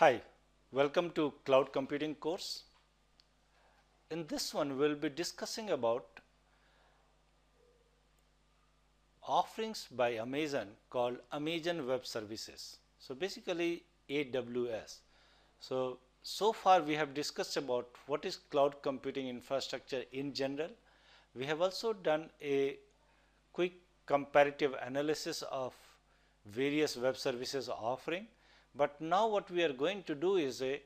Hi, welcome to Cloud Computing course. In this one, we will be discussing about offerings by Amazon called Amazon Web Services. So basically AWS. So far we have discussed about what is cloud computing infrastructure in general. We have also done a quick comparative analysis of various web services offering. But now what we are going to do is a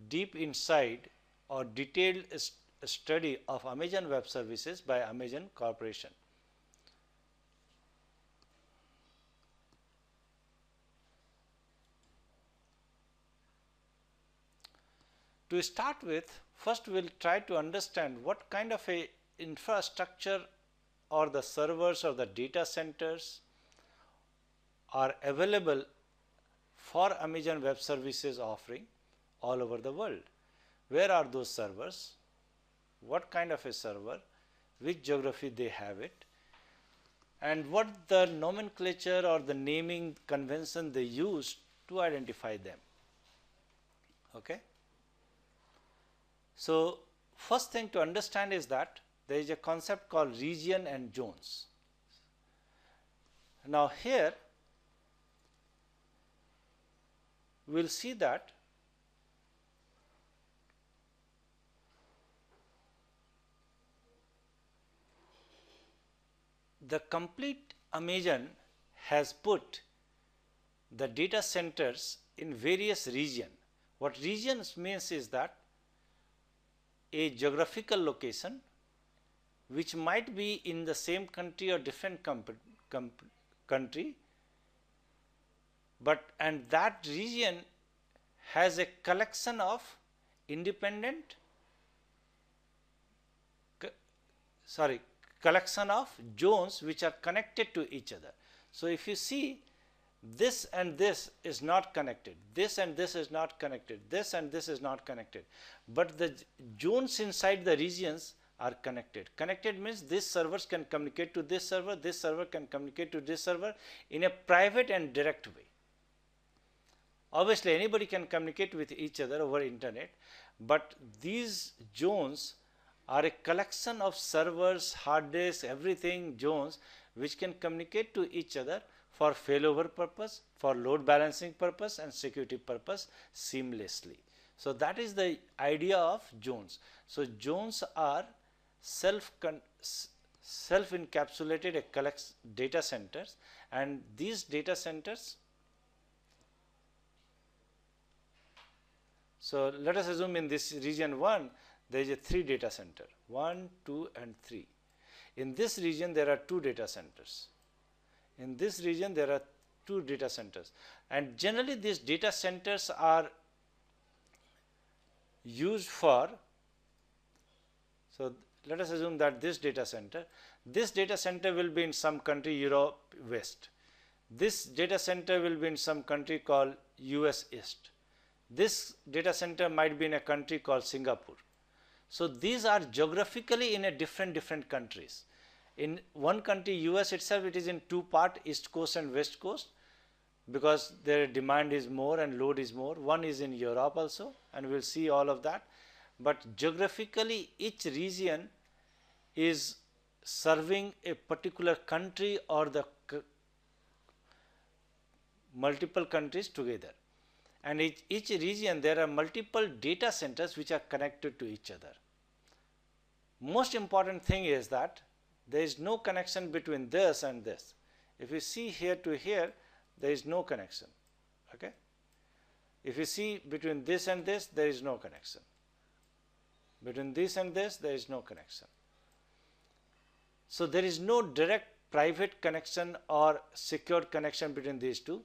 deep insight or detailed study of Amazon Web Services by Amazon Corporation. To start with, first we will try to understand what kind of a infrastructure or the servers or the data centers are available for Amazon Web Services offering all over the world. Where are those servers? What kind of a server? Which geography they have it? And what the nomenclature or the naming convention they use to identify them. Okay. So first thing to understand is that there is a concept called region and zones. Now here we will see that the complete Amazon has put the data centers in various regions. What regions means is that a geographical location which might be in the same country or different country, and that region has a collection of independent collection of zones which are connected to each other. So if you see, this and this is not connected, this and this is not connected, this and this is not connected, but the zones inside the regions are connected. Connected means these servers can communicate to this server can communicate to this server in a private and direct way. Obviously anybody can communicate with each other over internet, but these zones are a collection of servers, hard disks, everything, zones which can communicate to each other for failover purpose, for load balancing purpose and security purpose seamlessly. So that is the idea of zones. So zones are self-encapsulated data centers, and these data centers, so let us assume in this region 1 there is a 3 data center, 1, 2 and 3. In this region there are 2 data centers. In this region there are 2 data centers, and generally these data centers are used for, so let us assume that this data center will be in some country Europe West. This data center will be in some country called US East. This data center might be in a country called Singapore. So these are geographically in a different countries. In one country, US itself, it is in 2 parts, East Coast and West Coast, because their demand is more and load is more. One is in Europe also, and we will see all of that. But geographically, each region is serving a particular country or the multiple countries together. And each region there are multiple data centers which are connected to each other. Most important thing is that there is no connection between this and this. If you see here to here, there is no connection. Okay? If you see between this and this, there is no connection. Between this and this, there is no connection. So there is no direct private connection or secured connection between these two.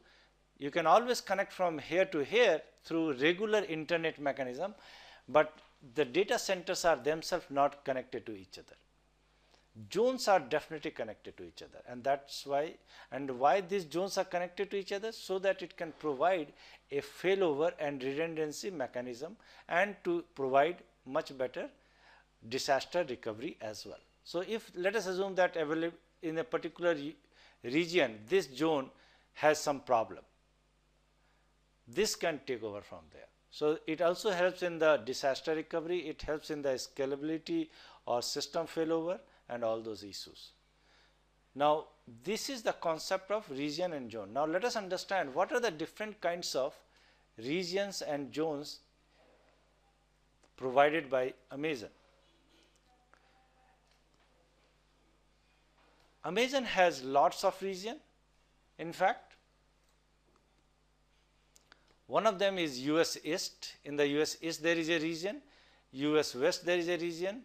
You can always connect from here to here through regular internet mechanism, but the data centers are themselves not connected to each other. Zones are definitely connected to each other, and that's why, these zones are connected to each other, so that it can provide a failover and redundancy mechanism and to provide much better disaster recovery as well. So if let us assume that in a particular region this zone has some problem, this can take over from there. So it also helps in the disaster recovery, it helps in the scalability or system failover and all those issues. Now this is the concept of region and zone. Now let us understand what are the different kinds of regions and zones provided by Amazon. Amazon has lots of region. In fact, one of them is US East. In the US East there is a region, US West there is a region,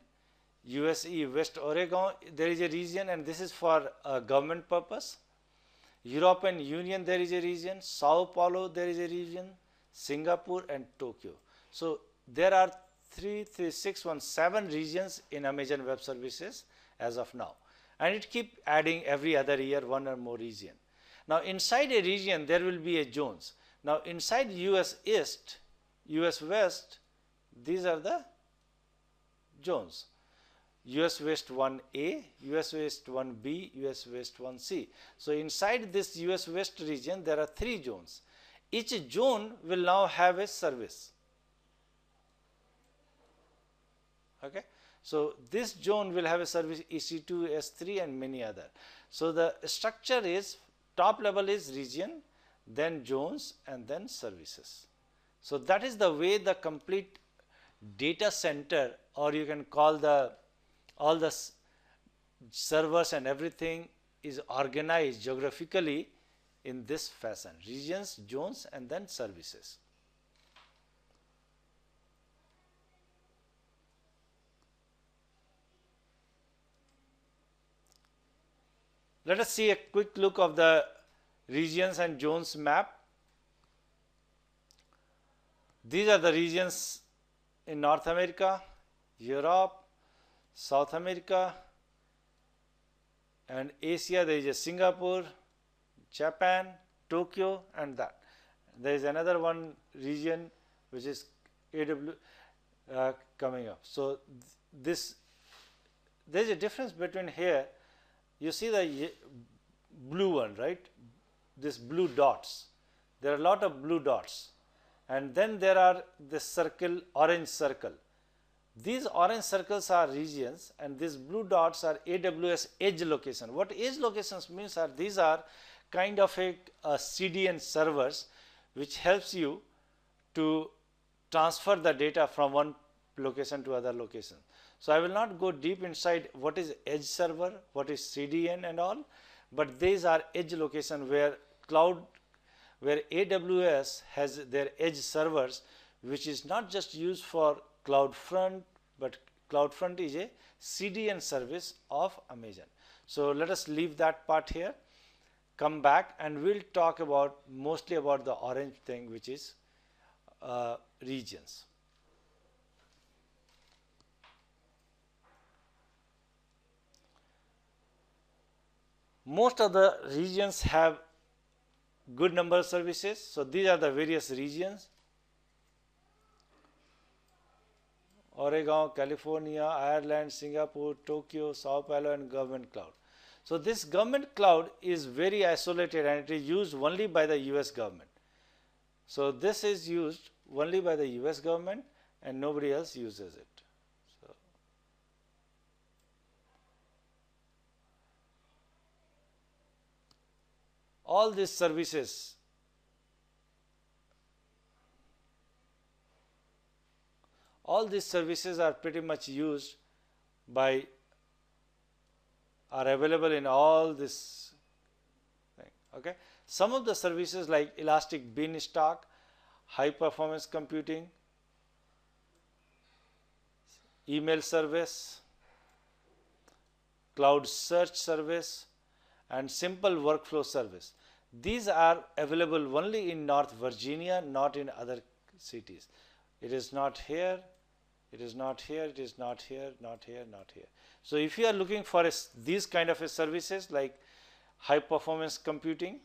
USE West Oregon there is a region, and this is for government purpose. European Union there is a region, Sao Paulo there is a region, Singapore and Tokyo. So there are 7 regions in Amazon Web Services as of now, and it keep adding every other year one or more region. Now inside a region there will be a zones. Now inside US East, US West, these are the zones. US West 1A, US West 1B, US West 1C. So inside this US West region there are 3 zones. Each zone will now have a service. Okay. So this zone will have a service EC2, S3 and many other. So the structure is, top level is region, then zones and then services. So that is the way the complete data center, or you can call all the servers and everything, is organized geographically in this fashion: regions, zones and then services. Let us see a quick look of the regions and zones map. These are the regions in North America, Europe, South America and Asia. There is a Singapore, Japan, Tokyo and that. There is another one region which is coming up. So there is a difference between here. You see the blue one, right? This blue dots. There are a lot of blue dots. And then there are this circle, orange circle. These orange circles are regions and these blue dots are AWS edge location. What edge locations means are, these are kind of a CDN servers which helps you to transfer the data from one location to other location. So I will not go deep inside what is edge server, what is CDN and all, but these are edge location where AWS has their edge servers, which is not just used for CloudFront, but CloudFront is a CDN service of Amazon. So let us leave that part here, come back and we'll talk about mostly about the orange thing, which is regions. Most of the regions have good number of services. So these are the various regions: Oregon, California, Ireland, Singapore, Tokyo, Sao Paulo and government cloud. So this government cloud is very isolated and it is used only by the US government. So this is used only by the US government and nobody else uses it. So all these services are pretty much used by, are available in all this thing. Okay. Some of the services like Elastic Beanstalk, high performance computing, email service, cloud search service and simple workflow service. These are available only in North Virginia, not in other cities. It is not here, it is not here, it is not here, not here, not here. So if you are looking for these kind of services like high performance computing,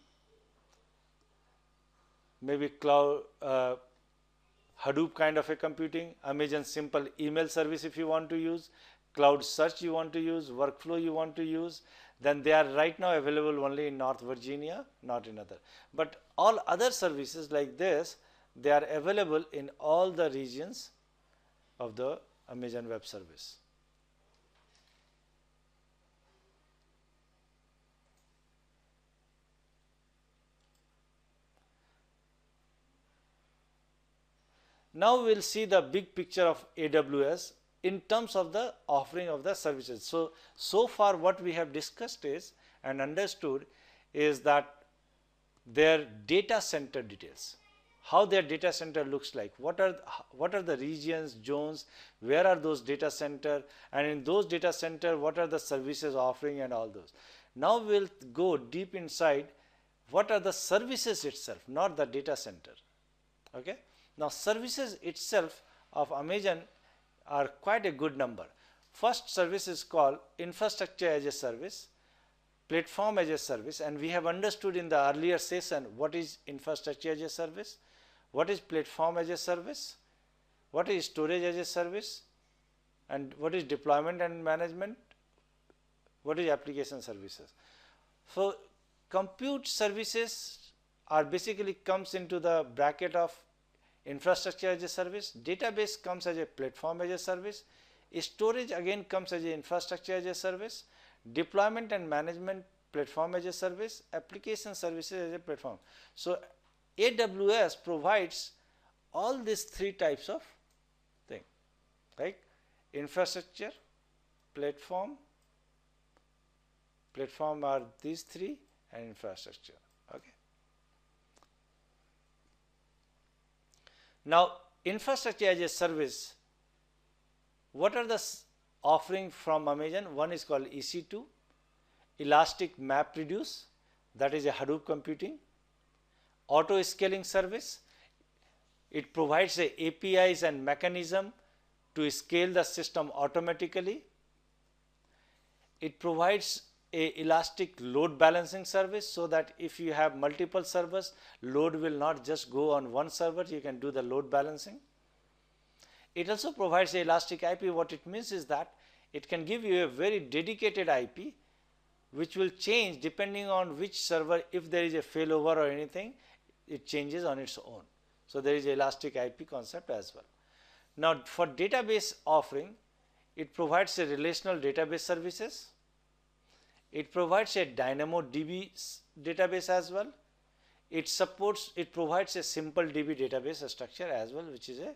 maybe cloud, Hadoop kind of a computing, Amazon simple email service if you want to use, cloud search you want to use, workflow you want to use, then they are right now available only in North Virginia, not in other. But all other services like this, they are available in all the regions of the Amazon Web Service. Now we will see the big picture of AWS in terms of the offering of the services. So far what we have discussed is and understood is that their data center details, how their data center looks like, what are the regions, zones, where are those data center, and in those data center what are the services offering and all those. Now we will go deep inside what are the services itself, not the data center. Okay. Now services itself of Amazon are quite a good number. First service is called infrastructure as a service, platform as a service, and we have understood in the earlier session what is infrastructure as a service, what is platform as a service, what is storage as a service, and what is deployment and management, what is application services. So compute services are basically comes into the bracket of infrastructure as a service, database comes as a platform as a service, storage again comes as a infrastructure as a service, deployment and management platform as a service, application services as a platform. So AWS provides all these three types of thing, right? Infrastructure, platform are these three, and infrastructure. Okay. Now infrastructure as a service, what are the offering from Amazon? One is called EC2, Elastic MapReduce, that is a Hadoop computing, auto scaling service. It provides a APIs and mechanism to scale the system automatically. It provides a elastic load balancing service, so that if you have multiple servers, load will not just go on one server, you can do the load balancing. It also provides a elastic IP. What it means is that it can give you a very dedicated IP which will change depending on which server. If there is a failover or anything, it changes on its own. So there is elastic IP concept as well. Now for database offering, it provides a relational database services. It provides a DynamoDB database as well. It provides a simple DB database structure as well, which is a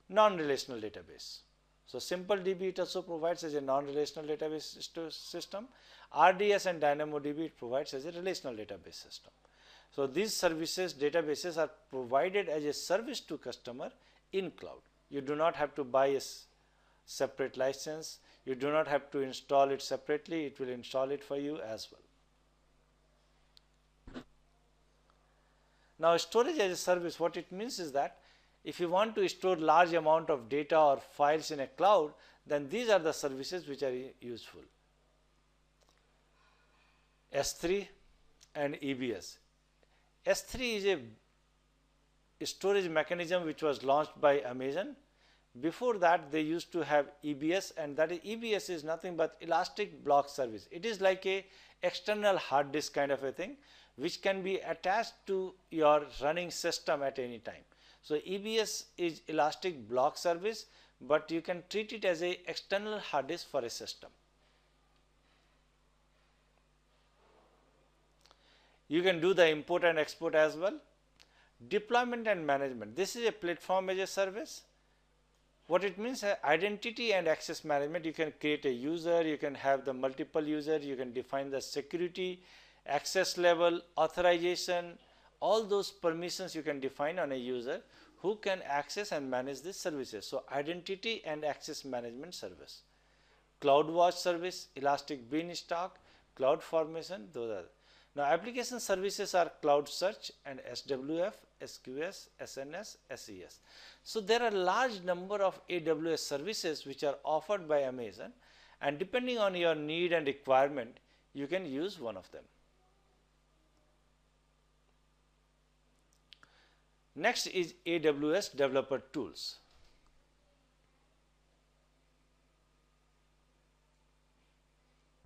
non-relational database. So simple DB it also provides as a non-relational database system. RDS and DynamoDB it provides as a relational database system. So these services, databases are provided as a service to customer in cloud. You do not have to buy a separate license. You do not have to install it separately. It will install it for you as well. Now storage as a service, what it means is that if you want to store large amount of data or files in a cloud, then these are the services which are useful. S3 and EBS. S3 is a storage mechanism which was launched by Amazon. Before that they used to have EBS, and that is EBS is nothing but elastic block service. It is like a external hard disk kind of a thing which can be attached to your running system at any time. So EBS is elastic block service, but you can treat it as a external hard disk for a system. You can do the import and export as well. Deployment and management. This is a platform as a service. What it means, identity and access management. You can create a user, you can have the multiple users, you can define the security, access level, authorization, all those permissions you can define on a user who can access and manage these services. So identity and access management service. CloudWatch service, Elastic Beanstalk, CloudFormation, those are. Now application services are Cloud Search and SWF, SQS, SNS, SES. So there are a large number of AWS services which are offered by Amazon, and depending on your need and requirement, you can use one of them. Next is AWS Developer Tools.